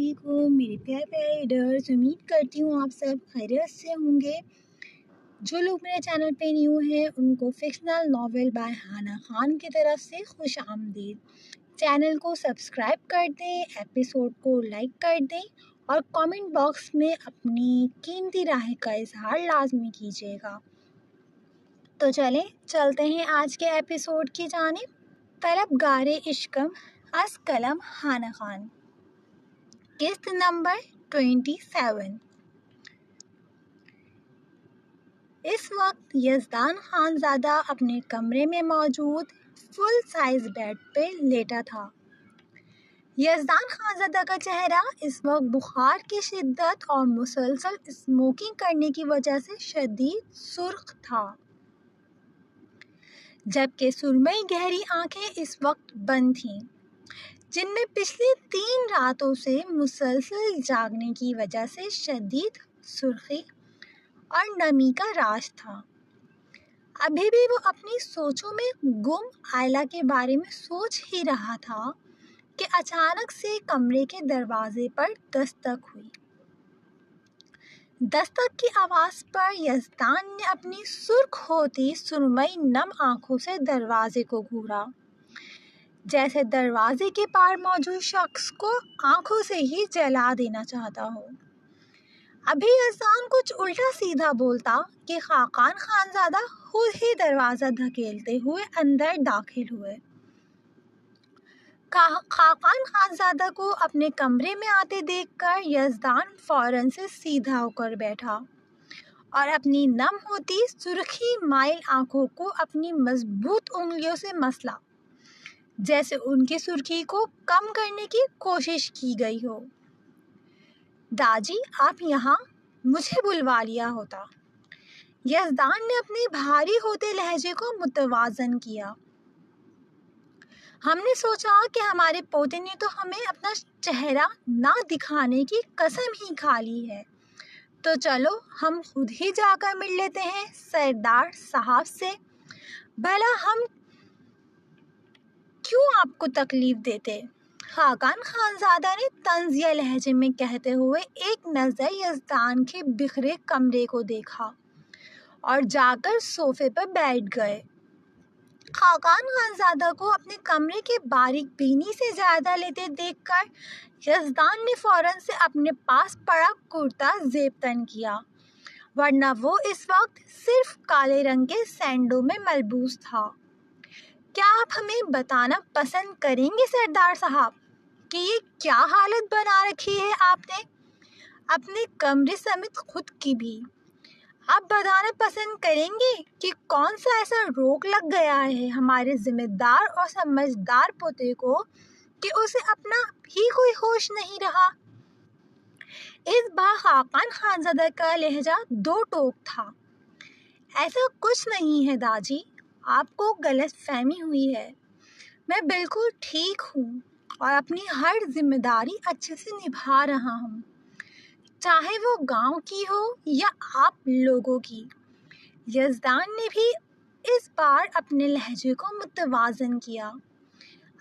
علیکم میرے پیارے پیارے ریڈرز، امید کرتی ہوں آپ سب خیریت سے ہوں گے۔ جو لوگ میرے چینل پہ نیو ہیں ان کو فکشنل ناول بائی ہانا خان کی طرف سے خوش آمدید۔ چینل کو سبسکرائب کر دیں، ایپیسوڈ کو لائک کر دیں اور کامنٹ باکس میں اپنی قیمتی رائے کا اظہار لازمی کیجیے گا۔ تو چلتے ہیں آج کے ایپیسوڈ کی جانب۔ طلبگار عشقم از قلم ہانا خان، قسط نمبر 27۔ اس وقت یزدان خانزادہ اپنے کمرے میں موجود فل سائز بیڈ پہ لیٹا تھا۔ یزدان خانزادہ کا چہرہ اس وقت بخار کی شدت اور مسلسل اسموکنگ کرنے کی وجہ سے شدید سرخ تھا، جبکہ سرمئی گہری آنکھیں اس وقت بند تھیں، جن میں پچھلی 3 راتوں سے مسلسل جاگنے کی وجہ سے شدید سرخی اور نمی کا راج تھا۔ ابھی بھی وہ اپنی سوچوں میں گم آئلہ کے بارے میں سوچ ہی رہا تھا کہ اچانک سے کمرے کے دروازے پر دستک ہوئی۔ دستک کی آواز پر یزدان نے اپنی سرخ ہوتی سرمئی نم آنکھوں سے دروازے کو گھورا، جیسے دروازے کے پار موجود شخص کو آنکھوں سے ہی جلا دینا چاہتا ہو۔ ابھی یزدان کچھ الٹا سیدھا بولتا کہ خاقان خانزادہ خود ہی دروازہ دھکیلتے ہوئے اندر داخل ہوئے۔ خاقان خانزادہ کو اپنے کمرے میں آتے دیکھ کر یزدان فوراً سے سیدھا ہو کر بیٹھا اور اپنی نم ہوتی سرخی مائل آنکھوں کو اپنی مضبوط انگلیوں سے مسلا، جیسے ان کی سرخی کو کم کرنے کی کوشش کی گئی ہو۔ داجی آپ یہاں، مجھے بلوا لیا ہوتا۔ یزدان نے اپنے بھاری ہوتے لہجے کو متوازن کیا۔ ہم نے سوچا کہ ہمارے پوتے نے تو ہمیں اپنا چہرہ نہ دکھانے کی قسم ہی کھا لی ہے، تو چلو ہم خود ہی جا کر مل لیتے ہیں سردار صاحب سے، بھلا ہم کیوں آپ کو تکلیف دیتے؟ خاقان خانزادہ نے طنزیہ لہجے میں کہتے ہوئے ایک نظر یزدان کے بکھرے کمرے کو دیکھا اور جا کر صوفے پر بیٹھ گئے۔ خاقان خانزادہ کو اپنے کمرے کے باریک بینی سے جائزہ لیتے دیکھ کر یزدان نے فوراً سے اپنے پاس پڑا کرتا زیب تن کیا، ورنہ وہ اس وقت صرف کالے رنگ کے سینڈو میں ملبوس تھا۔ کیا آپ ہمیں بتانا پسند کریں گے سردار صاحب کہ یہ کیا حالت بنا رکھی ہے آپ نے اپنے کمرے سمیت خود کی بھی؟ آپ بتانا پسند کریں گے کہ کون سا ایسا روگ لگ گیا ہے ہمارے ذمہ دار اور سمجھدار پوتے کو کہ اسے اپنا ہی کوئی ہوش نہیں رہا؟ اس بار خاقان خانزادہ کا لہجہ 2 ٹوک تھا۔ ایسا کچھ نہیں ہے داجی، آپ کو غلط فہمی ہوئی ہے۔ میں بالکل ٹھیک ہوں اور اپنی ہر ذمہ داری اچھے سے نبھا رہا ہوں، چاہے وہ گاؤں کی ہو یا آپ لوگوں کی۔ یزدان نے بھی اس بار اپنے لہجے کو متوازن کیا۔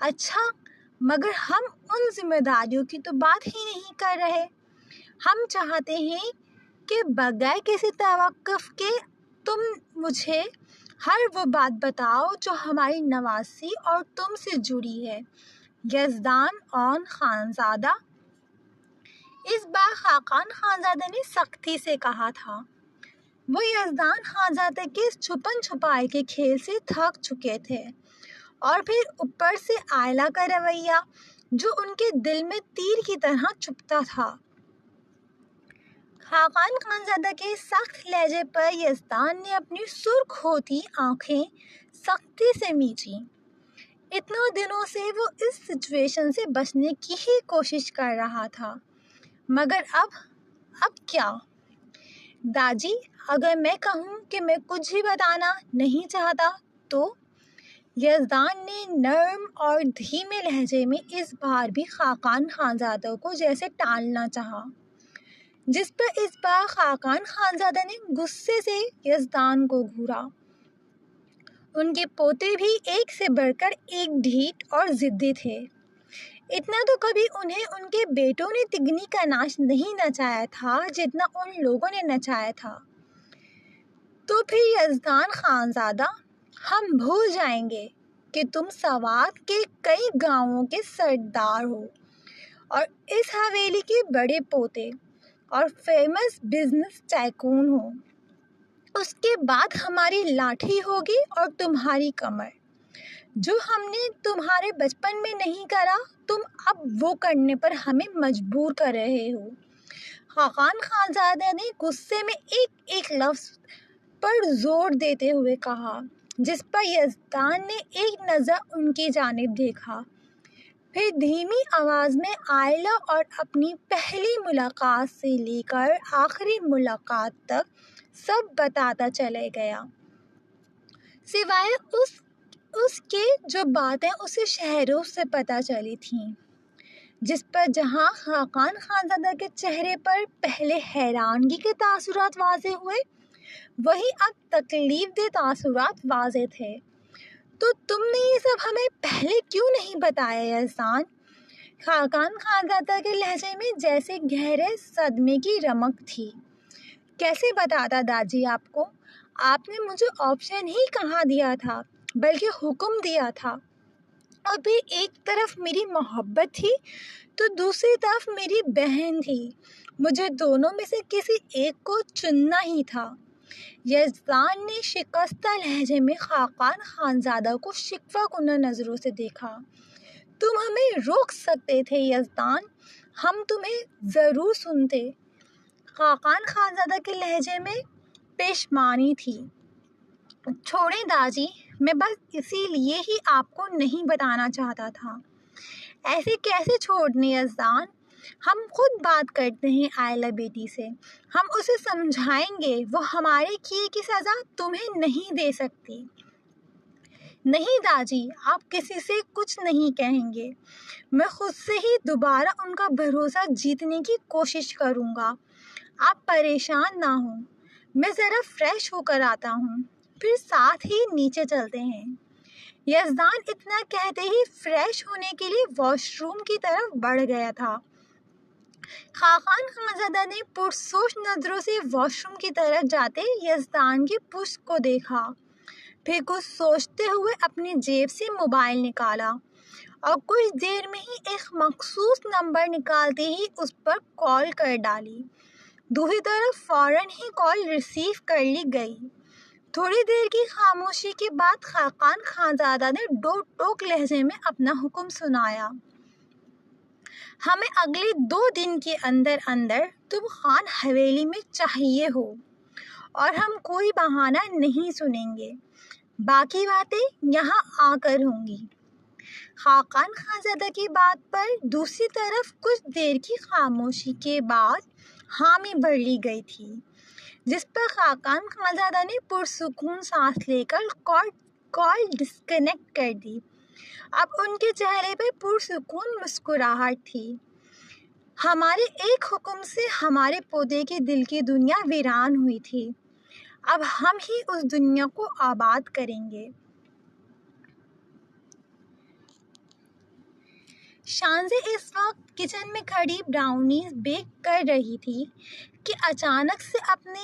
اچھا، مگر ہم ان ذمہ داریوں کی تو بات ہی نہیں کر رہے۔ ہم چاہتے ہیں کہ بغیر کسی توقف کے تم مجھے ہر وہ بات بتاؤ جو ہماری نواسی اور تم سے جڑی ہے۔ یزدان اون خانزادہ، اس بار خاقان خانزادہ نے سختی سے کہا تھا۔ وہ یزدان خانزادہ کے چھپن چھپائی کے کھیل سے تھک چکے تھے، اور پھر اوپر سے آئلہ کا رویہ جو ان کے دل میں تیر کی طرح چبھتا تھا۔ خاقان خانزادہ کے سخت لہجے پر یزدان نے اپنی سرخ ہوتی آنکھیں سختی سے میچیں۔ اتنے دنوں سے وہ اس سچویشن سے بچنے کی ہی کوشش کر رہا تھا، مگر اب کیا؟ داجی اگر میں کہوں کہ میں کچھ بھی بتانا نہیں چاہتا تو؟ یزدان نے نرم اور دھیمے لہجے میں اس بار بھی خاقان خانزادہ کو جیسے ٹالنا چاہا، جس پر اس بار خاقان خانزادہ نے غصے سے یزدان کو گھورا۔ ان کے پوتے بھی ایک سے بڑھ کر ایک ڈھیٹ اور ضدی تھے۔ اتنا تو کبھی انہیں ان کے بیٹوں نے تگنی کا ناچ نہیں نچایا تھا جتنا ان لوگوں نے نچایا تھا۔ تو پھر یزدان خانزادہ، ہم بھول جائیں گے کہ تم سوات کے کئی گاؤں کے سردار ہو اور اس حویلی کے بڑے پوتے اور فیمس بزنس ٹائکون ہو۔ اس کے بعد ہماری لاٹھی ہوگی اور تمہاری کمر۔ جو ہم نے تمہارے بچپن میں نہیں کرا، تم اب وہ کرنے پر ہمیں مجبور کر رہے ہو۔ خاقان خانزادہ نے غصے میں ایک ایک لفظ پر زور دیتے ہوئے کہا، جس پر یزدان نے ایک نظر ان کی جانب دیکھا، پھر دھیمی آواز میں عائلہ اور اپنی پہلی ملاقات سے لے کر آخری ملاقات تک سب بتاتا چلے گیا، سوائے اس کے جو باتیں اسے شہروں سے پتہ چلی تھیں، جس پر جہاں خاقان خانزادہ کے چہرے پر پہلے حیرانگی کے تاثرات واضح ہوئے، وہیں اب تکلیف دہ تاثرات واضح تھے۔ تو تم نے یہ سب ہمیں پہلے کیوں نہیں بتایا یزدان؟ خاقان خانزادہ کے لہجے میں جیسے گہرے صدمے کی رمق تھی۔ کیسے بتاتا داجی آپ کو؟ آپ نے مجھے آپشن ہی کہاں دیا تھا، بلکہ حکم دیا تھا۔ ابھی ایک طرف میری محبت تھی تو دوسری طرف میری بہن تھی، مجھے دونوں میں سے کسی ایک کو چننا ہی تھا۔ یزدان نے شکستہ لہجے میں خاقان خانزادہ کو شکوہ کنہ نظروں سے دیکھا۔ تم ہمیں روک سکتے تھے یزدان، ہم تمہیں ضرور سنتے۔ خاقان خانزادہ کے لہجے میں پیشمانی تھی۔ چھوڑیں داجی، میں بس اسی لیے ہی آپ کو نہیں بتانا چاہتا تھا۔ ایسے کیسے چھوڑنے یزدان؟ ہم خود بات کرتے ہیں عائلہ بیٹی سے، ہم اسے سمجھائیں گے، وہ ہمارے کیے کی سزا تمہیں نہیں دے سکتی۔ نہیں داجی، آپ کسی سے کچھ نہیں کہیں گے، میں خود سے ہی دوبارہ ان کا بھروسہ جیتنے کی کوشش کروں گا۔ آپ پریشان نہ ہوں، میں ذرا فریش ہو کر آتا ہوں، پھر ساتھ ہی نیچے چلتے ہیں۔ یزدان اتنا کہتے ہی فریش ہونے کے لیے واش روم کی طرف بڑھ گیا تھا۔ خاقان خانزادہ نے پرسوچ نظروں سے واش روم کی طرف جاتے یزدان کی پشت کو دیکھا، پھر کچھ سوچتے ہوئے اپنی جیب سے موبائل نکالا اور کچھ دیر میں ہی ایک مخصوص نمبر نکالتے ہی اس پر کال کر ڈالی۔ دوسری طرف فوراً ہی کال ریسیو کر لی گئی۔ تھوڑی دیر کی خاموشی کے بعد خاقان خانزادہ نے ڈوک ٹوک لہجے میں اپنا حکم سنایا، ہمیں اگلے 2 دن کے اندر اندر تم خان حویلی میں چاہیے ہو، اور ہم کوئی بہانہ نہیں سنیں گے، باقی باتیں یہاں آ کر ہوں گی۔ خاقان خانزادہ کی بات پر دوسری طرف کچھ دیر کی خاموشی کے بعد حامی بھر لی گئی تھی، جس پر خاقان خانزادہ نے پرسکون سانس لے کر کال ڈسکنیکٹ کر دی۔ اب ان کے چہرے پہ پرسکون مسکراہٹ تھی۔ ہمارے ایک حکم سے ہمارے پوتے کے دل کی دنیا ویران ہوئی تھی، اب ہم ہی اس دنیا کو آباد کریں گے۔ شانزے اس وقت کچن میں کھڑی براؤنیز بیک کر رہی تھی کہ اچانک سے اپنے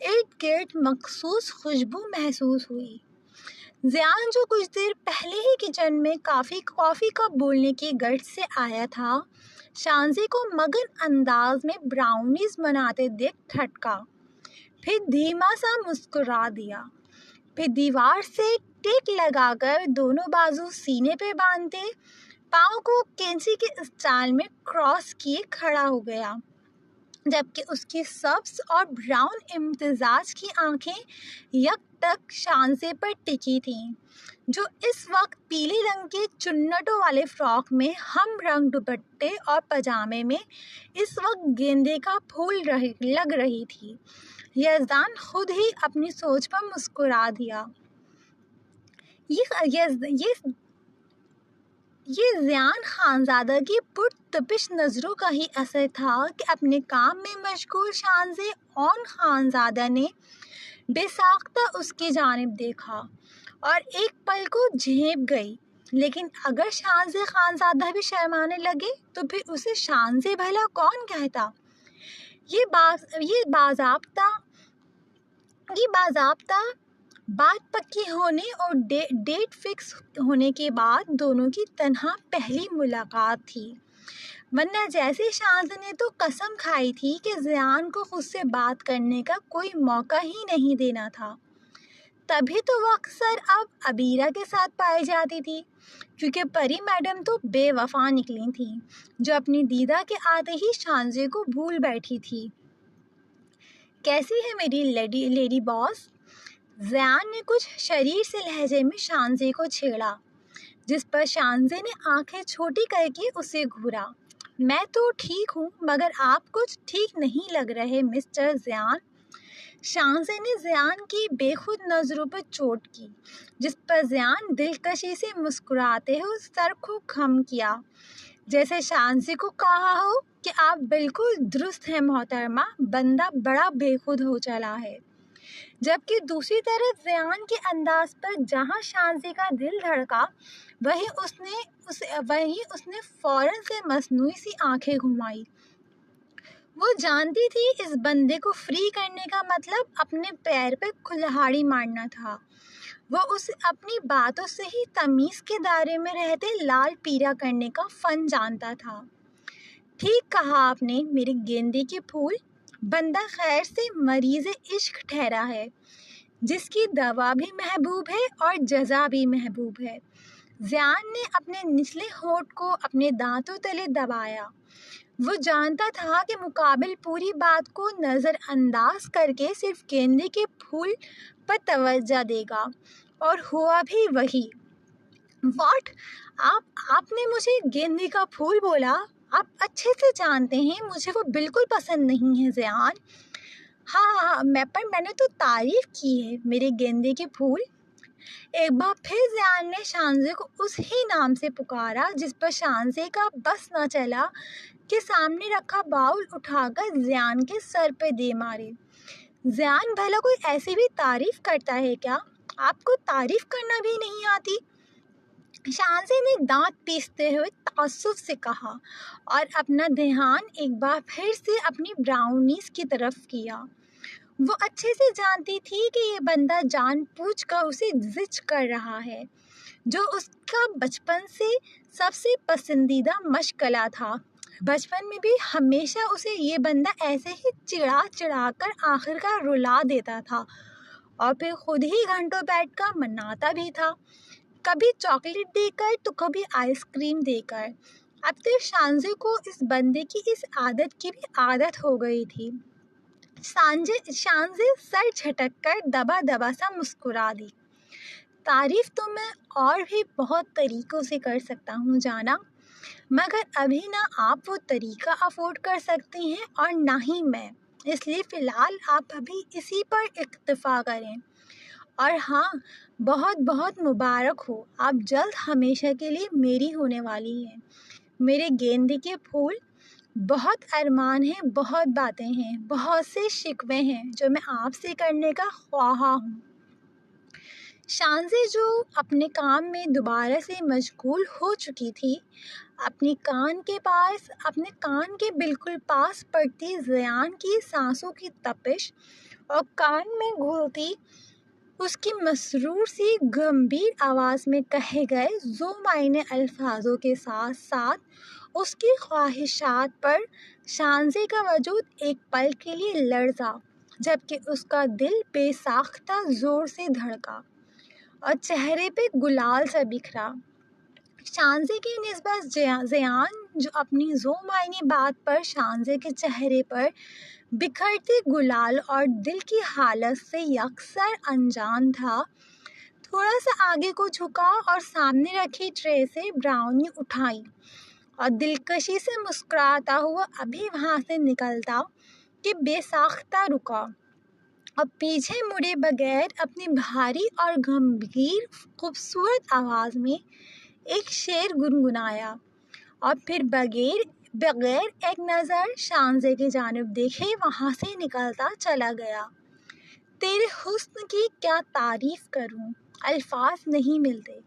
ارد گرد مخصوص خوشبو محسوس ہوئی۔ زیان جو کچھ دیر پہلے ہی کچن میں کافی کپ بولنے کی غرض سے آیا تھا، شانزے کو مگن انداز میں براؤنیز بناتے دیکھ ٹھٹکا، پھر دھیما سا مسکرا دیا، پھر دیوار سے ٹیک لگا کر دونوں بازو سینے پہ باندھتے پاؤں کو کینچی کے اسٹائل میں کراس کیے کھڑا ہو گیا، جبکہ اس کی سبز اور براؤن امتزاج کی آنکھیں یک ٹک شانزے پر ٹکی تھیں، جو اس وقت پیلے رنگ کے چنٹوں والے فراک میں ہم رنگ دوپٹے اور پاجامے میں اس وقت گیندے کا پھول لگ رہی تھی۔ یزدان خود ہی اپنی سوچ پر مسکرا دیا۔ یہ زیان خانزادہ کی پرتپش نظروں کا ہی اثر تھا کہ اپنے کام میں مشغول شانزے اون خانزادہ نے بے ساختہ اس کی جانب دیکھا اور ایک پل کو جھیپ گئی۔ لیکن اگر شانزے خانزادہ بھی شرمانے لگے تو پھر اسے شانزے بھلا کون کہتا؟ یہ باضابطہ بات پکی ہونے اور ڈیٹ فکس ہونے کے بعد دونوں کی تنہا پہلی ملاقات تھی، ورنہ جیسے شانزے نے تو قسم کھائی تھی کہ زیان کو خود سے بات کرنے کا کوئی موقع ہی نہیں دینا تھا، تبھی تو وہ اکثر اب عبیرہ کے ساتھ پائی جاتی تھی، کیونکہ پری میڈم تو بے وفا نکلی تھی جو اپنی دیدہ کے آتے ہی شانزے کو بھول بیٹھی تھی۔ کیسی ہے میری لیڈی باس؟ زیان نے کچھ شریر سے لہجے میں شانزے کو چھیڑا، جس پر شانزے نے آنکھیں چھوٹی کر کے اسے گھورا۔ میں تو ٹھیک ہوں، مگر آپ کچھ ٹھیک نہیں لگ رہے مسٹر زیان۔ شانزے نے زیان کی بے خود نظروں پر چوٹ کی، جس پر زیان دلکشی سے مسکراتے ہوئے سر کو خم کیا، جیسے شانزے کو کہا ہو کہ آپ بالکل درست ہیں محترمہ، بندہ بڑا بے خود ہو چلا ہے۔ جبکہ دوسری طرف زیان کے انداز پر جہاں شانزے کا دل دھڑکا، وہیں اس نے فوراً سے مصنوعی سی آنکھیں گھمائی۔ وہ جانتی تھی اس بندے کو فری کرنے کا مطلب اپنے پیر پہ کلہاڑی مارنا تھا۔ وہ اسے اپنی باتوں سے ہی تمیز کے دائرے میں رہتے لال پیرا کرنے کا فن جانتا تھا۔ ٹھیک کہا آپ نے میرے گیندے کے پھول، بندہ خیر سے مریض عشق ٹھہرا ہے، جس کی دوا بھی محبوب ہے اور جزا بھی محبوب ہے۔ زیان نے اپنے نچلے ہونٹ کو اپنے دانتوں تلے دبایا۔ وہ جانتا تھا کہ مقابل پوری بات کو نظر انداز کر کے صرف گیندے کے پھول پر توجہ دے گا، اور ہوا بھی وہی۔ واٹ؟ آپ نے مجھے گیندے کا پھول بولا؟ آپ اچھے سے جانتے ہیں مجھے وہ بالکل پسند نہیں ہے زیان۔ ہاں میں نے تو تعریف کی ہے میرے گیندے کے پھول۔ ایک بار پھر زیان نے شانزے کو اس ہی نام سے پکارا، جس پر شانزے کا بس نہ چلا کہ سامنے رکھا باؤل اٹھا کر زیان کے سر پہ دے مارے۔ زیان بھلا کوئی ایسی بھی تعریف کرتا ہے کیا؟ آپ کو تعریف کرنا بھی نہیں آتی؟ شانزے نے دانت پیستے ہوئے تعصب سے کہا، اور اپنا دھیان ایک بار پھر سے اپنی براؤنیز کی طرف کیا۔ وہ اچھے سے جانتی تھی کہ یہ بندہ جان بوجھ کر اسے زج کر رہا ہے، جو اس کا بچپن سے سب سے پسندیدہ مشغلہ تھا۔ بچپن میں بھی ہمیشہ اسے یہ بندہ ایسے ہی چڑھا کر آخرکار رلا دیتا تھا، اور پھر خود ہی گھنٹوں بیٹھ کر مناتا بھی تھا، کبھی چاکلیٹ دے کر تو کبھی آئس کریم دے کر۔ اب تو شانزے کو اس بندے کی اس عادت کی بھی عادت ہو گئی تھی۔ شانزے سر جھٹک کر دبا دبا سا مسکرا دی۔ تعریف تو میں اور بھی بہت طریقوں سے کر سکتا ہوں جانا، مگر ابھی نہ آپ وہ طریقہ افورڈ کر سکتے ہیں اور نہ ہی میں، اس لیے فی الحال آپ ابھی اسی پر اکتفا کریں۔ اور ہاں، بہت بہت مبارک ہو، آپ جلد ہمیشہ کے لیے میری ہونے والی ہیں میرے گیندے کے پھول۔ بہت ارمان ہیں، بہت باتیں ہیں، بہت سے شکوے ہیں جو میں آپ سے کرنے کا خواہاں ہوں۔ شانزے جو اپنے کام میں دوبارہ سے مشغول ہو چکی تھی، اپنے کان کے بالکل پاس پڑتی زیان کی سانسوں کی تپش اور کان میں گھلتی اس کی مسرور سی گمبھیر آواز میں کہے گئے ذو معنی الفاظوں کے ساتھ ساتھ اس کی خواہشات پر شانزے کا وجود ایک پل کے لیے لرزا، جبکہ اس کا دل بے ساختہ زور سے دھڑکا اور چہرے پہ گلال سا بکھرا۔ شانزے کی نسبت زیان جو اپنی ذو معنی بات پر شانزے کے چہرے پر بکھرتے گلال اور دل کی حالت سے یکسر انجان تھا، تھوڑا سا آگے کو جھکا اور سامنے رکھی ٹرے سے براؤنی اٹھائی، اور دلکشی سے مسکراتا ہوا ابھی وہاں سے نکلتا کہ بے ساختہ رکا، اور پیچھے مڑے بغیر اپنی بھاری اور گمبھیر خوبصورت آواز میں ایک شعر گنگنایا، اور پھر بغیر ایک نظر شانزے کی جانب دیکھے وہاں سے نکلتا چلا گیا۔ تیرے حسن کی کیا تعریف کروں، الفاظ نہیں ملتے،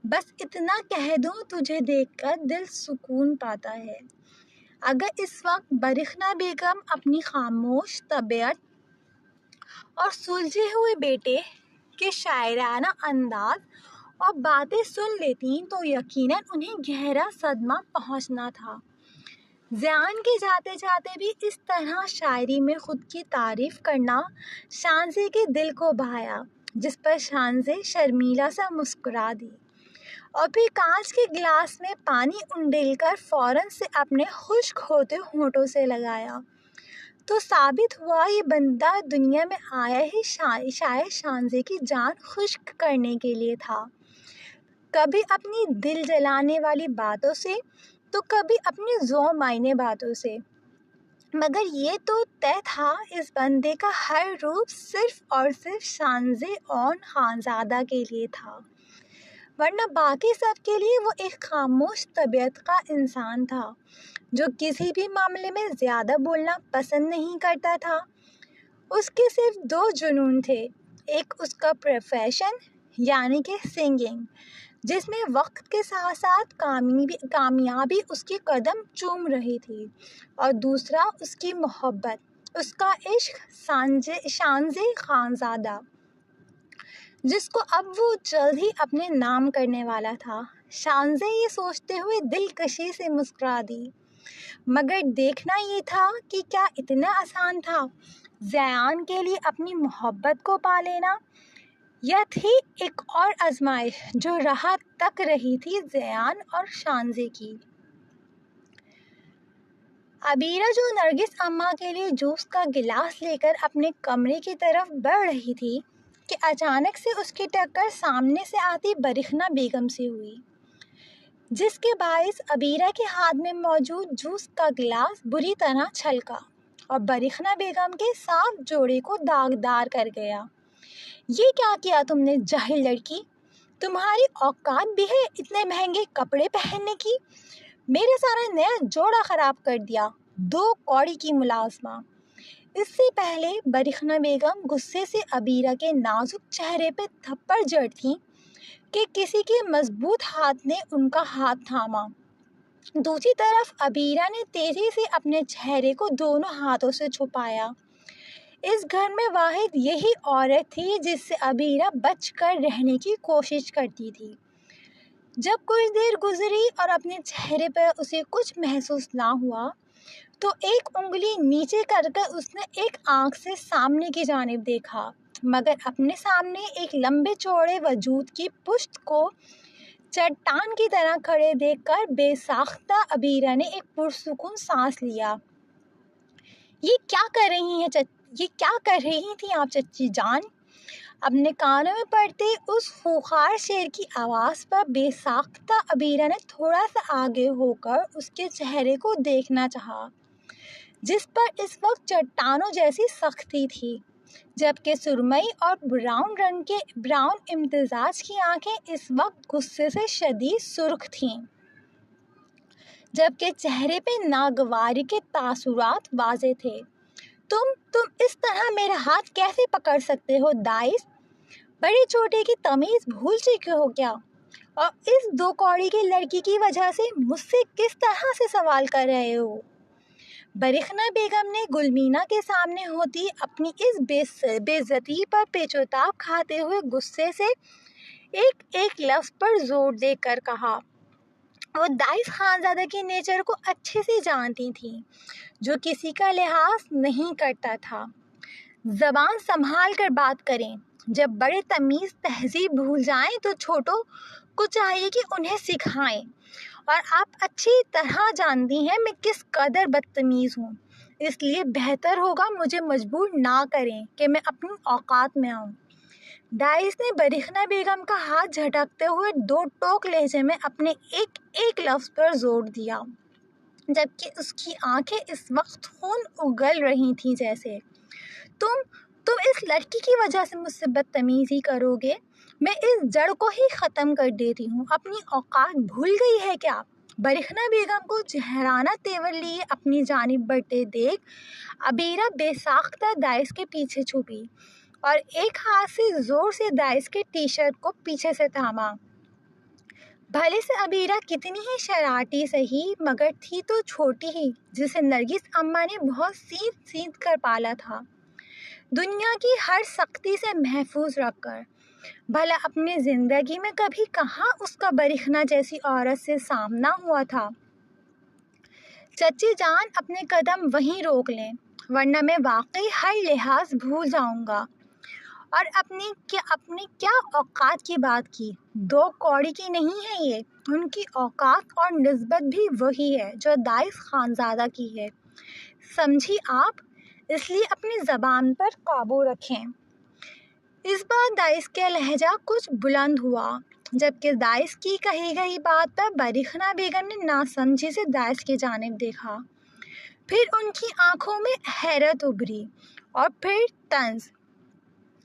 بس اتنا کہہ دوں تجھے دیکھ کر دل سکون پاتا ہے۔ اگر اس وقت برخنا بیگم اپنی خاموش طبیعت اور سلجھے ہوئے بیٹے کے شاعرانہ انداز اور باتیں سن لیتی تو یقیناً انہیں گہرا صدمہ پہنچنا تھا۔ زیان کے جاتے جاتے بھی اس طرح شاعری میں خود کی تعریف کرنا شانزے کے دل کو بھایا، جس پر شانزے شرمیلا سا مسکرا دی اور پھر کانچ کے گلاس میں پانی انڈیل کر فوراً سے اپنے خشک ہوتے ہونٹوں سے لگایا۔ تو ثابت ہوا یہ بندہ دنیا میں آیا ہی شاید شانزے کی جان خشک کرنے کے لیے تھا، کبھی اپنی دل جلانے والی باتوں سے تو کبھی اپنی ذو معنی باتوں سے، مگر یہ تو طے تھا اس بندے کا ہر روپ صرف اور صرف شانزے اون خانزادہ کے لیے تھا، ورنہ باقی سب کے لیے وہ ایک خاموش طبیعت کا انسان تھا جو کسی بھی معاملے میں زیادہ بولنا پسند نہیں کرتا تھا۔ اس کے صرف 2 جنون تھے، ایک اس کا پروفیشن یعنی کہ سنگنگ، جس میں وقت کے ساتھ ساتھ کامیابی اس کی قدم چوم رہی تھی، اور دوسرا اس کی محبت، اس کا عشق شانزے خانزادہ، جس کو اب وہ جلد ہی اپنے نام کرنے والا تھا۔ شانزے یہ سوچتے ہوئے دلکشی سے مسکرا دی، مگر دیکھنا یہ تھا کہ کیا اتنا آسان تھا زیان کے لیے اپنی محبت کو پا لینا، یا تھی ایک اور آزمائش جو راہ تک رہی تھی زیان اور شانزے کی۔ عبیرہ جو نرگس اماں کے لیے جوس کا گلاس لے کر اپنے کمرے کی طرف بڑھ رہی تھی کہ اچانک سے اس کی ٹکر سامنے سے آتی برخنا بیگم سے ہوئی، جس کے باعث عبیرہ کے ہاتھ میں موجود جوس کا گلاس بری طرح چھلکا اور برخنا بیگم کے صاف جوڑے کو داغدار کر گیا۔ یہ کیا کیا تم نے جاہل لڑکی؟ تمہاری اوقات بھی ہے اتنے مہنگے کپڑے پہننے کی؟ میرے سارا نیا جوڑا خراب کر دیا، 2 کوڑی کی ملازمہ۔ اس سے پہلے برخنا بیگم غصے سے عبیرہ کے نازک چہرے پہ تھپڑ جڑتی کہ کسی کے مضبوط ہاتھ نے ان کا ہاتھ تھاما۔ دوسری طرف عبیرہ نے تیزی سے اپنے چہرے کو دونوں ہاتھوں سے چھپایا۔ اس گھر میں واحد یہی عورت تھی جس سے عبیرہ بچ کر رہنے کی کوشش کرتی تھی۔ جب کچھ دیر گزری اور اپنے چہرے پر اسے کچھ محسوس نہ ہوا تو ایک انگلی نیچے کر اس نے ایک آنکھ سے سامنے کی جانب دیکھا، مگر اپنے سامنے ایک لمبے چوڑے وجود کی پشت کو چٹان کی طرح کھڑے دیکھ کر بے ساختہ عبیرہ نے ایک پرسکون سانس لیا۔ یہ کیا کر رہی تھیں آپ چچی جان؟ اپنے کانوں میں پڑتے اس خوخار شیر کی آواز پر بے ساختہ عبیرہ نے تھوڑا سا آگے ہو کر اس کے چہرے کو دیکھنا چاہا، جس پر اس وقت چٹانوں جیسی سختی تھی، جبکہ سرمئی اور براؤن امتزاج کی آنکھیں اس وقت غصے سے شدید سرخ تھیں، جبکہ چہرے پہ ناگواری کے تاثرات واضح تھے۔ تم اس طرح میرا ہاتھ کیسے پکڑ سکتے ہو دائس؟ بڑے چھوٹے کی تمیز بھول چکے ہو کیا؟ اور اس 2 کوڑی کی لڑکی کی وجہ سے مجھ سے کس طرح سے سوال کر رہے ہو؟ برخنا بیگم نے گلمینا کے سامنے ہوتی اپنی اس بے عزتی پر پیچ و تاب کھاتے ہوئے غصے سے ایک ایک لفظ پر زور دے کر کہا۔ وہ دائس خانزادہ کے نیچر کو اچھے سے جانتی تھی، جو کسی کا لحاظ نہیں کرتا تھا۔ زبان سنبھال کر بات کریں، جب بڑے تمیز تہذیب بھول جائیں تو چھوٹوں کو چاہیے کہ انہیں سکھائیں، اور آپ اچھی طرح جانتی ہیں میں کس قدر بدتمیز ہوں، اس لیے بہتر ہوگا مجھے مجبور نہ کریں کہ میں اپنی اوقات میں آؤں۔ دائس نے برخنا بیگم کا ہاتھ جھٹکتے ہوئے 2 ٹوک لہجے میں اپنے ایک ایک لفظ پر زور دیا، جبکہ اس کی آنکھیں اس وقت خون اگل رہی تھیں جیسے۔ تم اس لڑکی کی وجہ سے مجھ سے بدتمیزی کرو گے؟ میں اس جڑ کو ہی ختم کر دیتی ہوں۔ اپنی اوقات بھول گئی ہے کیا؟ برخنا بیگم کو جہرانہ تیور لیے اپنی جانب بڑھتے دیکھ عبیرہ بے ساختہ دائس کے پیچھے چھپی اور ایک ہاتھ سے زور سے دائس کے ٹی شرٹ کو پیچھے سے تھاما۔ بھلے سے ابیرہ کتنی ہی شرارتی سہی مگر تھی تو چھوٹی ہی، جسے نرگس اماں نے بہت سینت سینت کر پالا تھا، دنیا کی ہر سختی سے محفوظ رکھ کر۔ بھلا اپنی زندگی میں کبھی کہاں اس کا برہنہ جیسی عورت سے سامنا ہوا تھا؟ چچی جان اپنے قدم وہیں روک لیں، ورنہ میں واقعی ہر لحاظ بھول جاؤں گا۔ اور اپنی کیا اوقات کی بات کی، 2 کوڑی کی نہیں ہے یہ، ان کی اوقات اور نسبت بھی وہی ہے جو دائس خانزادہ کی ہے، سمجھی آپ؟ اس لیے اپنی زبان پر قابو رکھیں۔ اس بار دائس کا لہجہ کچھ بلند ہوا، جبکہ دائس کی کہی گئی بات پر برہنہ بیگم نے ناسمجھی سے دائس کی جانب دیکھا، پھر ان کی آنکھوں میں حیرت ابھری اور پھر طنز۔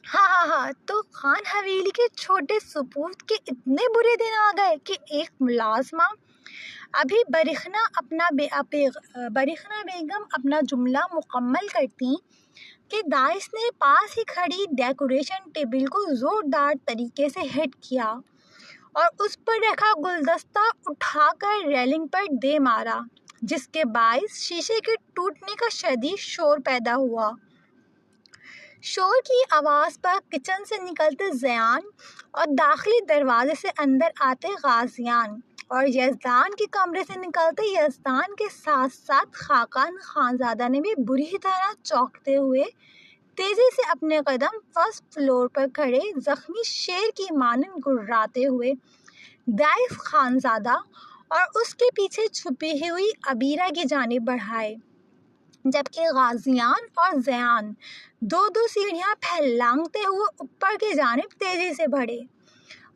ہاں، تو خان حویلی کے چھوٹے سپوت کے اتنے برے دن آ گئے کہ ایک ملازمہ۔ ابھی برہنہ بیگم اپنا جملہ مکمل کرتی کہ دائس نے پاس ہی کھڑی ڈیکوریشن ٹیبل کو زوردار طریقے سے ہٹ کیا اور اس پر رکھا گلدستہ اٹھا کر ریلنگ پر دے مارا، جس کے باعث شیشے کے ٹوٹنے کا شدید شور پیدا ہوا۔ شور کی آواز پر کچن سے نکلتے زیان اور داخلی دروازے سے اندر آتے غازیان اور یزدان کے کمرے سے نکلتے یزدان کے ساتھ ساتھ خاقان خانزادہ نے بھی بری طرح چونکتے ہوئے تیزی سے اپنے قدم فرسٹ فلور پر کھڑے زخمی شیر کی مانند گڑراتے ہوئے دائس خانزادہ اور اس کے پیچھے چھپی ہوئی ابیرہ کی جانب بڑھائے، جبکہ غازیان اور زیان 2 سیڑھیاں پھیلانگتے ہوئے اوپر کی جانب تیزی سے بڑھے۔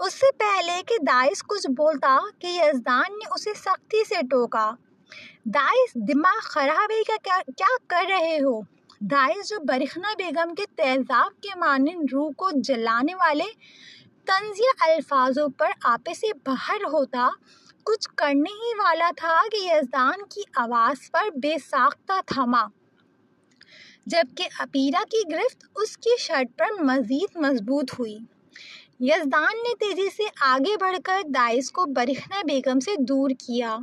اس سے پہلے کہ دائس کچھ بولتا کہ یزدان نے اسے سختی سے ٹوکا، دائس دماغ خراب ہے کیا کر رہے ہو؟ دائس جو برہنہ بیگم کے تیزاب کے مانند روح کو جلانے والے طنزیہ الفاظوں پر آپے سے باہر ہوتا کچھ کرنے ہی والا تھا کہ یزدان کی آواز پر بے ساختہ تھما، جبکہ ابیرہ کی گرفت اس کی شرٹ پر مزید مضبوط ہوئی۔ یزدان نے تیزی سے آگے بڑھ کر دائس کو برہنہ بیگم سے دور کیا،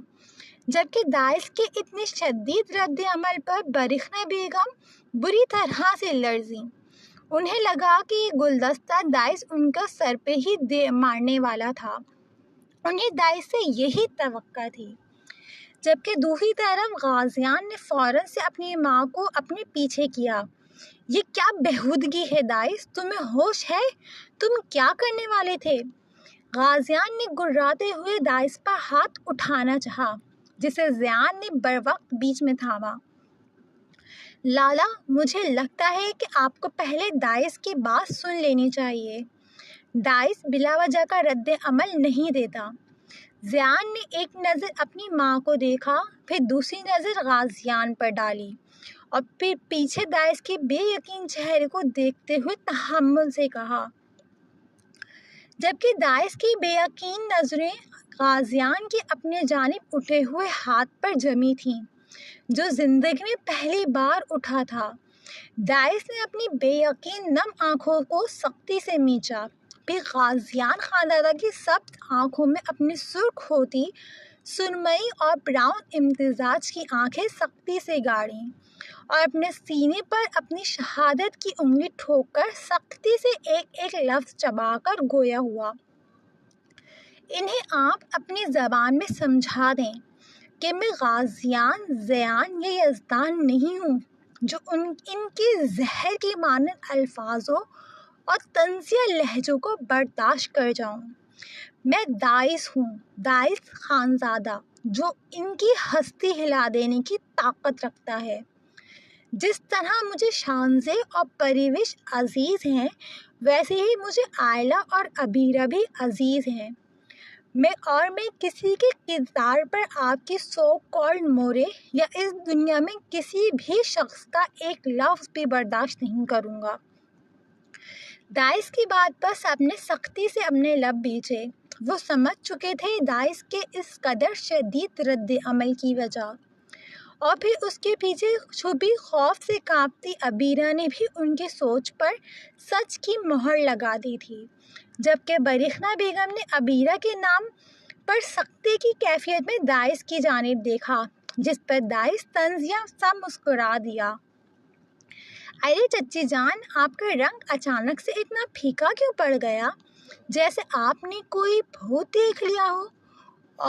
جبکہ دائس کے اتنے شدید رد عمل پر برہنہ بیگم بری طرح سے لرزیں۔ انہیں لگا کہ یہ گلدستہ دائس ان کا سر پہ ہی مارنے والا تھا، انہیں دائس سے یہی توقع تھی۔ جبکہ دوسری طرف غازیان نے فوراً سے اپنی ماں کو اپنے پیچھے کیا۔ یہ کیا بےہودگی ہے دائس، تمہیں ہوش ہے؟ تم کیا کرنے والے تھے؟ غازیان نے گڑراتے ہوئے دائس پر ہاتھ اٹھانا چاہا، جسے زیان نے بروقت بیچ میں تھاما۔ لالا، مجھے لگتا ہے کہ آپ کو پہلے دائس کی بات سن لینی چاہیے۔ دائس بلا وجہ کا رد عمل نہیں دیتا۔ زیان نے ایک نظر اپنی ماں کو دیکھا، پھر دوسری نظر غازیان پر ڈالی اور پھر پیچھے دائس کے بے یقین چہرے کو دیکھتے ہوئے تحمل سے کہا، جبکہ دائس کی بے یقین نظریں غازیان کے اپنے جانب اٹھے ہوئے ہاتھ پر جمی تھیں، جو زندگی میں پہلی بار اٹھا تھا۔ دائس نے اپنی بے یقین نم آنکھوں کو سختی سے مینچا، پھر غازیان خانزادہ کی سبز آنکھوں میں اپنی سرخ ہوتی سرمئی اور براؤن امتزاج کی آنکھیں سختی سے گاڑیں اور اپنے سینے پر اپنی شہادت کی انگلی ٹھوک کر سختی سے ایک ایک لفظ چبا کر گویا ہوا، انہیں آپ اپنی زبان میں سمجھا دیں کہ میں غازیان، زیان یا یزدان نہیں ہوں جو ان کے زہر کی مانند الفاظوں اور طنزیہ لہجوں کو برداشت کر جاؤں۔ میں دائس ہوں، دائس خانزادہ، جو ان کی ہستی ہلا دینے کی طاقت رکھتا ہے۔ جس طرح مجھے شانزے اور پریوش عزیز ہیں، ویسے ہی مجھے آئلہ اور ابیرہ بھی عزیز ہیں۔ میں کسی کے کردار پر آپ کی سو کالڈ مورے یا اس دنیا میں کسی بھی شخص کا ایک لفظ بھی برداشت نہیں کروں گا۔ دائس کی بات پر سب نے سختی سے اپنے لب بیچے، وہ سمجھ چکے تھے دائس کے اس قدر شدید رد عمل کی وجہ، اور پھر اس کے پیچھے چھپی خوف سے کانپتی ابیرہ نے بھی ان کی سوچ پر سچ کی مہر لگا دی تھی۔ جبکہ برہنہ بیگم نے ابیرہ کے نام پر سختے کی کیفیت میں دائس کی جانب دیکھا، جس پر دائس طنزیہ سا مسکرا دیا۔ ارے چچی جان، آپ کا رنگ اچانک سے اتنا پھیکا کیوں پڑ گیا، جیسے آپ نے کوئی بھوت دیکھ لیا ہو؟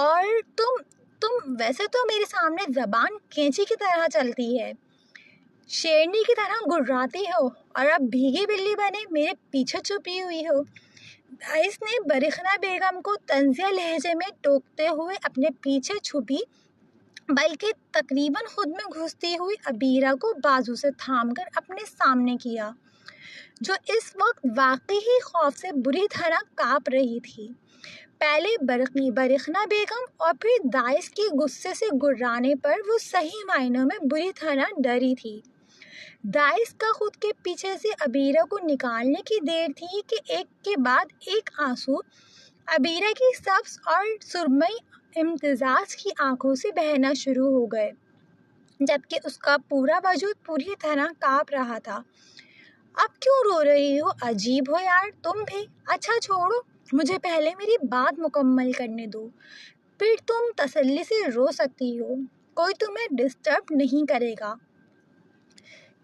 اور تم ویسے تو میرے سامنے زبان کینچی کی طرح چلتی ہے، شیرنی کی طرح گرراتی ہو، اور اب بھیگی بلی بنے میرے پیچھے چھپی ہوئی ہو۔ دائس نے برخنا بیگم کو طنزیہ لہجے میں ٹوکتے ہوئے اپنے پیچھے چھپی بلکہ تقریباً خود میں گھستی ہوئی عبیرہ کو بازو سے تھام کر اپنے سامنے کیا، جو اس وقت واقعی ہی خوف سے بری طرح کانپ رہی تھی۔ پہلے برخنا بیگم اور پھر دائس کے غصے سے گرانے پر وہ صحیح معنوں میں بری طرح ڈری تھی۔ دائس کا خود کے پیچھے سے عبیرہ کو نکالنے کی دیر تھی کہ ایک کے بعد ایک آنسو عبیرہ کی سبز اور سرمئی امتزاج کی آنکھوں سے بہنا شروع ہو گئے، جبکہ اس کا پورا وجود پوری طرح کانپ رہا تھا۔ اب کیوں رو رہی ہو؟ عجیب ہو یار تم بھی۔ اچھا چھوڑو، مجھے پہلے میری بات مکمل کرنے دو، پھر تم تسلی سے رو سکتی ہو، کوئی تمہیں ڈسٹرب نہیں کرے گا۔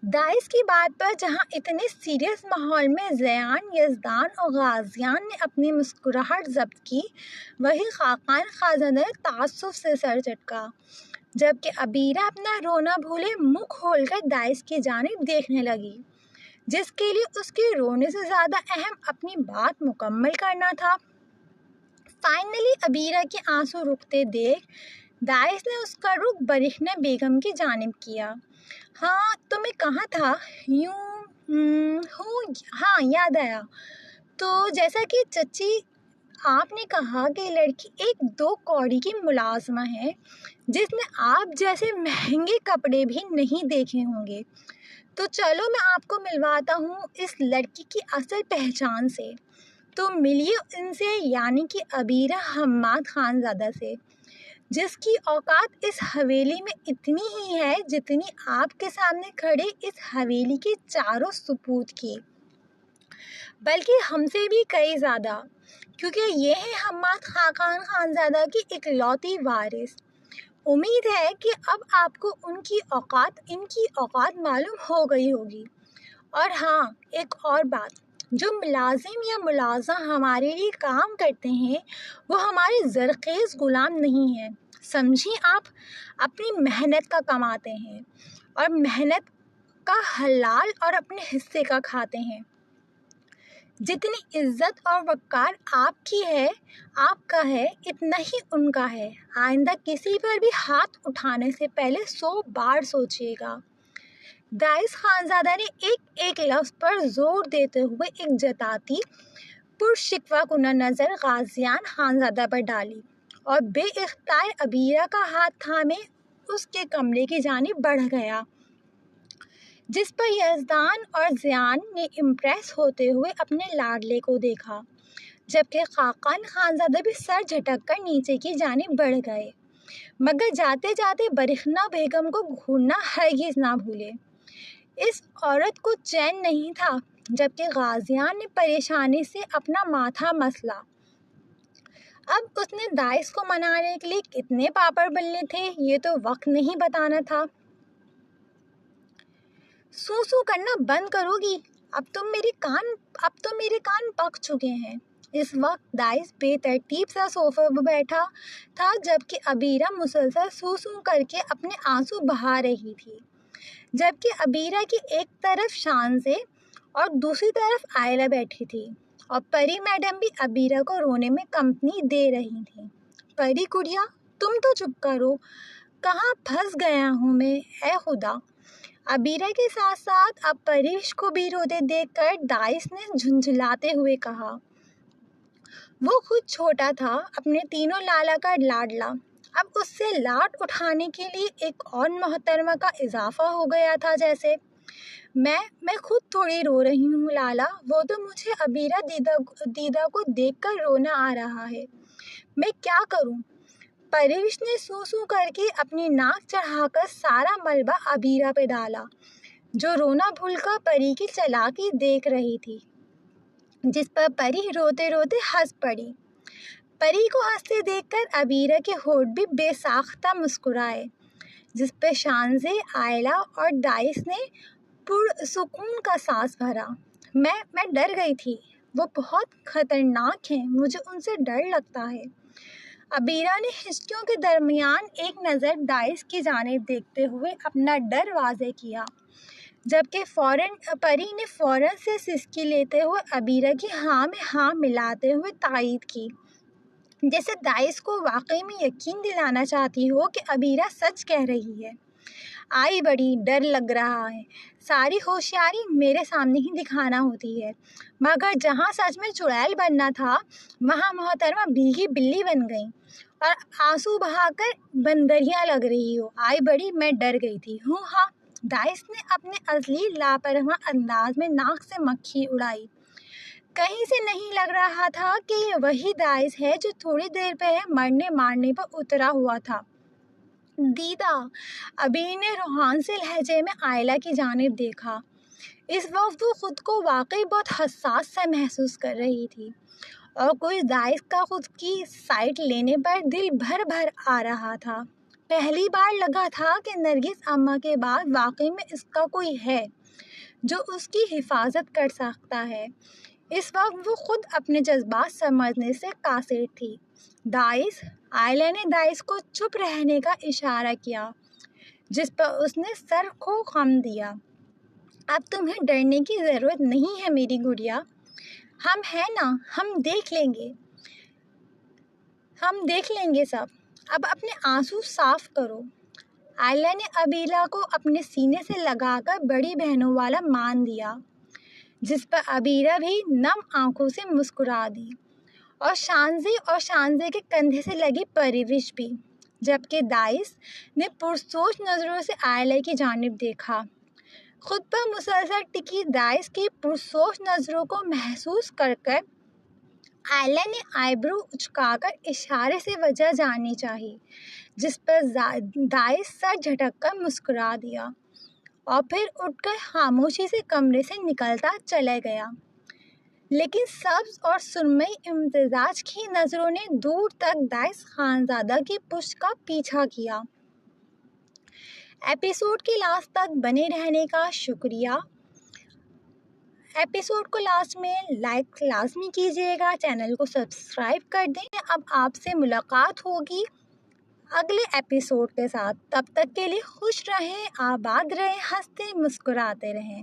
دائس کی بات پر جہاں اتنے سیریس ماحول میں زیان، یزدان اور غازیان نے اپنی مسکراہٹ ضبط کی، وہیں خاقان خانزادہ نے تعصب سے سر جھٹکا، جبکہ عبیرہ اپنا رونا بھولے منہ کھول کر دائس کی جانب دیکھنے لگی، جس کے لیے اس کے رونے سے زیادہ اہم اپنی بات مکمل کرنا تھا۔ فائنلی عبیرہ کے آنسو رکتے دیکھ دائس نے اس کا رخ برخنا بیگم کی جانب کیا۔ ہاں تمہیں کہا تھا ہاں یاد آیا۔ تو جیسا کہ چچی آپ نے کہا کہ لڑکی ایک 2 کوڑی کی ملازمہ ہے جس نے آپ جیسے مہنگے کپڑے بھی نہیں دیکھے ہوں گے، تو چلو میں آپ کو ملواتا ہوں اس لڑکی کی اصل پہچان سے۔ تو ملیے ان سے، یعنی کہ عبیرہ حماد خانزادہ سے، جس کی اوقات اس حویلی میں اتنی ہی ہے جتنی آپ کے سامنے کھڑے اس حویلی کے چاروں سپوت کی، بلکہ ہم سے بھی کئی زیادہ، کیونکہ یہ ہے حماد خاقان خانزادہ کی اکلوتی وارث۔ امید ہے کہ اب آپ کو ان کی اوقات معلوم ہو گئی ہوگی۔ اور ہاں ایک اور بات، جو ملازم یا ملازہ ہمارے لیے کام کرتے ہیں وہ ہمارے زرخیز غلام نہیں ہیں، سمجھی؟ آپ اپنی محنت کا کماتے ہیں اور محنت کا حلال اور اپنے حصے کا کھاتے ہیں۔ جتنی عزت اور وقار آپ کا ہے اتنا ہی ان کا ہے۔ آئندہ کسی پر بھی ہاتھ اٹھانے سے پہلے 100 بار سوچیے گا۔ دائس خانزادہ نے ایک لفظ پر زور دیتے ہوئے ایک جتاتی پرشکوہ کنہ نظر غازیان خانزادہ پر ڈالی اور بے اختیار عبیرہ کا ہاتھ تھامے اس کے کمرے کی جانب بڑھ گیا، جس پر یزدان اور زیان نے امپریس ہوتے ہوئے اپنے لاڈلے کو دیکھا، جبکہ خاقان خانزادہ بھی سر جھٹک کر نیچے کی جانب بڑھ گئے، مگر جاتے جاتے برخنا بیگم کو گھورنا ہرگز نہ بھولے۔ اس عورت کو چین نہیں تھا، جبکہ غازیان نے پریشانی سے اپنا ماتھا مسلا۔ اب اس نے دائس کو منانے کے لیے کتنے پاپڑ بلنے تھے یہ تو وقت نہیں بتانا تھا۔ سو کرنا بند کرو گی؟ اب تو میرے کان پک چکے ہیں۔ اس وقت دائس بے ترتیب سا صوفے پر بیٹھا تھا، جبکہ عبیرہ مسلسل سو کر کے اپنے آنسو بہا رہی تھی، جبکہ عبیرہ کی ایک طرف شانزے اور دوسری طرف آئلہ بیٹھی تھی، اور پری میڈم بھی عبیرہ کو رونے میں کمپنی دے رہی تھی۔ پری گڑیا تم تو چپ کرو، کہاں پھنس گیا ہوں میں، اے خدا! عبیرہ کے ساتھ ساتھ اب پریش کو بھی روتے دیکھ کر دائس نے جھنجھلاتے ہوئے کہا۔ وہ خود چھوٹا تھا، اپنے تینوں لالا کا لاڈلا، اب اس سے لاڈ اٹھانے کے لیے ایک اور محترمہ کا اضافہ ہو گیا تھا جیسے۔ میں خود تھوڑی رو رہی ہوں لالا، وہ تو مجھے عبیرہ دیدہ کو دیکھ کر رونا آ رہا ہے، میں کیا کروں؟ پریش نے سو کر کے اپنی ناک چڑھا کر سارا ملبہ عبیرہ پہ ڈالا، جو رونا بھول کر پری کی چالاکی دیکھ رہی تھی، جس پر پری روتے روتے ہنس پڑی۔ پری کو ہنستے دیکھ کر عبیرہ کے ہونٹ بھی بے ساختہ مسکرائے، جس پہ شانزے، آئلہ اور ڈائس نے پرسکون کا سانس بھرا۔ میں ڈر گئی تھی، وہ بہت خطرناک ہیں، مجھے ان سے ڈر لگتا ہے۔ عبیرہ نے ہچکیوں کے درمیان ایک نظر ڈائس کی جانب دیکھتے ہوئے اپنا ڈر واضح کیا، جبکہ پری نے فوراً سے سسکی لیتے ہوئے عبیرہ کی ہاں میں ہاں ملاتے ہوئے تائید کی، جیسے ڈائس کو واقعی میں یقین دلانا چاہتی ہو کہ عبیرہ سچ کہہ رہی ہے۔ آئی بڑی ڈر لگ رہا ہے، ساری ہوشیاری میرے سامنے ہی دکھانا ہوتی ہے، مگر جہاں سچ میں چڑیل بننا تھا وہاں محترمہ بھیگی بلی بن گئی اور آنسو بہا کر بندریاں لگ رہی ہو۔ آئی بڑی میں ڈر گئی تھی۔ ہوں ہاں، ڈائس نے اپنے اصلی لاپرواہ انداز میں ناک سے مکھی اڑائی۔ کہیں سے نہیں لگ رہا تھا کہ یہ وہی ڈائس ہے جو تھوڑی دیر پہلے مرنے مارنے پر اترا ہوا تھا۔ دیدا، عبیر نے روحان سے لہجے میں آئلہ کی جانب دیکھا۔ اس وقت وہ خود کو واقعی بہت حساس سا محسوس کر رہی تھی، اور کوئی ڈائس کا خود کی سائٹ لینے پر دل بھر آ رہا تھا۔ پہلی بار لگا تھا کہ نرگس اماں کے بعد واقعی میں اس کا کوئی ہے جو اس کی حفاظت کر سکتا ہے۔ اس وقت وہ خود اپنے جذبات سمجھنے سے قاصر تھی۔ ڈائس، آئلہ نے ڈائس کو چپ رہنے کا اشارہ کیا، جس پر اس نے سر کو خم دیا۔ اب تمہیں ڈرنے کی ضرورت نہیں ہے میری گڑیا، ہم ہیں نا، ہم دیکھ لیں گے سب۔ اب اپنے آنسو صاف کرو۔ آئلہ نے عبیرہ کو اپنے سینے سے لگا کر بڑی بہنوں والا مان دیا، جس پر عبیرہ بھی نم آنکھوں سے مسکرا دی، اور شانزے کے کندھے سے لگی پریوش بھی، جبکہ ڈائس نے پرسوچ نظروں سے آئلہ کی جانب دیکھا۔ خود پر مسلسل ٹکی ڈائس کی پرسوچ نظروں کو محسوس کر آئلہ نے آئی برو اچکا کر اشارے سے وجہ جاننی چاہی، جس پر ڈائس سر جھٹک کر مسکرا دیا اور پھر اٹھ کر خاموشی سے کمرے سے نکلتا چلا گیا۔ لیکن سبز اور سرمئی امتزاج کی نظروں نے دور تک ڈائس خانزادہ کی پشت کا پیچھا کیا۔ ایپیسوڈ کے لاسٹ تک بنے رہنے کا شکریہ۔ ایپیسوڈ کو لاسٹ میں لائک لازمی کیجیے گا، چینل کو سبسکرائب کر دیں۔ اب آپ سے ملاقات ہوگی اگلے ایپیسوڈ کے ساتھ، تب تک کے لیے خوش رہیں، آباد رہیں، ہنستے مسکراتے رہیں۔